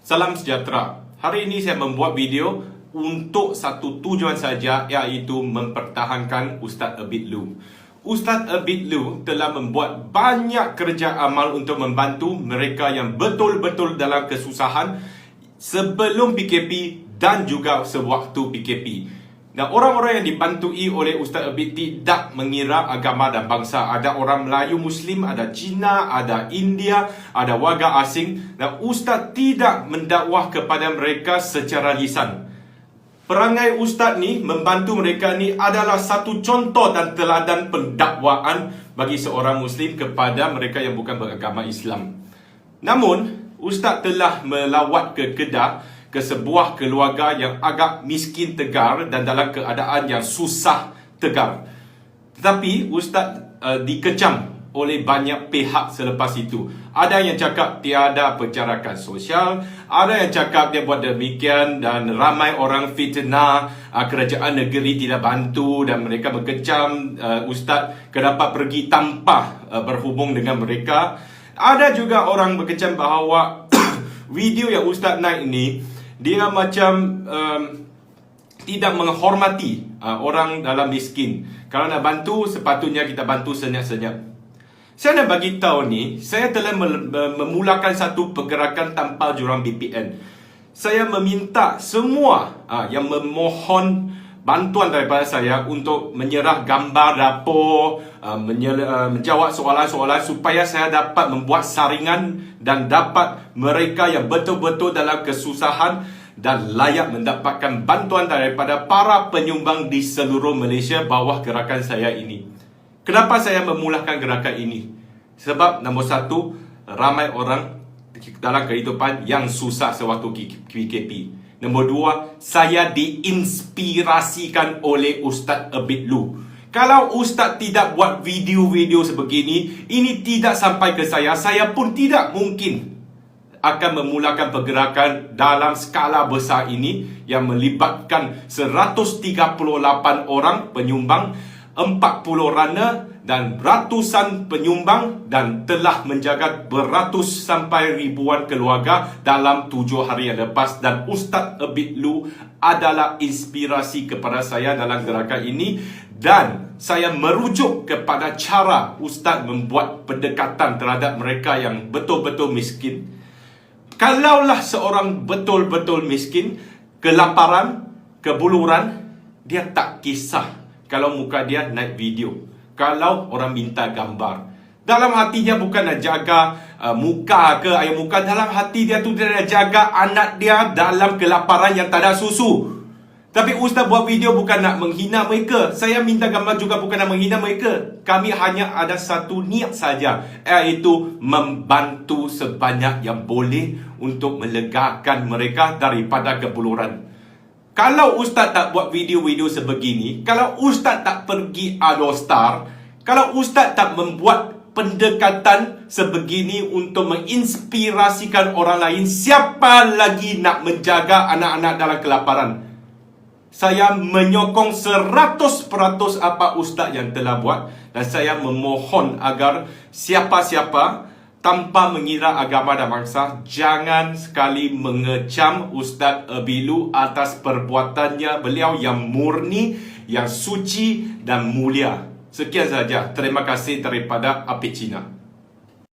Salam sejahtera. Hari ini saya membuat video untuk satu tujuan saja, iaitu mempertahankan Ustaz Abid Lu. Ustaz Abid Lu telah membuat banyak kerja amal untuk membantu mereka yang betul-betul dalam kesusahan sebelum PKP dan juga sewaktu PKP. Dan orang-orang yang dibantui oleh Ustaz Abid tidak mengira agama dan bangsa. Ada orang Melayu Muslim, ada Cina, ada India, ada warga asing. Dan Ustaz tidak mendakwah kepada mereka secara lisan. Perangai Ustaz ni membantu mereka ni adalah satu contoh dan teladan pendakwaan bagi seorang Muslim kepada mereka yang bukan beragama Islam. Namun, Ustaz telah melawat ke Kedah, ke sebuah keluarga yang agak miskin tegar dan dalam keadaan yang susah tegar. Tetapi Ustaz dikecam oleh banyak pihak selepas itu. Ada yang cakap tiada pencerahan sosial, ada yang cakap dia buat demikian, dan ramai orang fitnah kerajaan negeri tidak bantu dan mereka mengecam Ustaz kenapa pergi tanpa berhubung dengan mereka. Ada juga orang mengecam bahawa video yang Ustaz naik ini dia macam tidak menghormati orang dalam miskin. Kalau nak bantu, sepatutnya kita bantu senyap-senyap. Saya nak bagi tahu ni, saya telah memulakan satu pergerakan tanpa jurang BPN. Saya meminta semua yang memohon bantuan daripada saya untuk menyerah gambar dapur, menjawab soalan-soalan supaya saya dapat membuat saringan dan dapat mereka yang betul-betul dalam kesusahan dan layak mendapatkan bantuan daripada para penyumbang di seluruh Malaysia bawah gerakan saya ini. Kenapa saya memulakan gerakan ini? Sebab nombor satu, ramai orang dalam kehidupan yang susah sewaktu PKP. Nombor dua, saya diinspirasikan oleh Ustaz Abid Lu. Kalau Ustaz tidak buat video-video sebegini, ini tidak sampai ke saya pun tidak mungkin akan memulakan pergerakan dalam skala besar ini yang melibatkan 138 orang penyumbang, 40 runner dan ratusan penyumbang, dan telah menjaga beratus sampai ribuan keluarga dalam 7 hari yang lepas. Dan Ustaz Abid Lu adalah inspirasi kepada saya dalam gerakan ini, dan saya merujuk kepada cara Ustaz membuat pendekatan terhadap mereka yang betul-betul miskin. Kalaulah seorang betul-betul miskin, kelaparan, kebuluran, dia tak kisah kalau muka dia naik video, kalau orang minta gambar. Dalam hati dia bukan nak jaga muka ke air muka. Dalam hati dia tu dia nak jaga anak dia dalam kelaparan yang tak ada susu. Tapi Ustaz buat video bukan nak menghina mereka. Saya minta gambar juga bukan nak menghina mereka. Kami hanya ada satu niat saja, iaitu membantu sebanyak yang boleh untuk melegakan mereka daripada kebuluran. Kalau Ustaz tak buat video-video sebegini, kalau Ustaz tak pergi Adostar, kalau Ustaz tak membuat pendekatan sebegini untuk menginspirasikan orang lain, siapa lagi nak menjaga anak-anak dalam kelaparan? Saya menyokong 100% apa Ustaz yang telah buat, dan saya memohon agar siapa-siapa tanpa mengira agama dan bangsa jangan sekali mengecam Ustaz Abid Lu atas perbuatannya beliau yang murni, yang suci dan mulia. Sekian saja. Terima kasih daripada Apik Cina.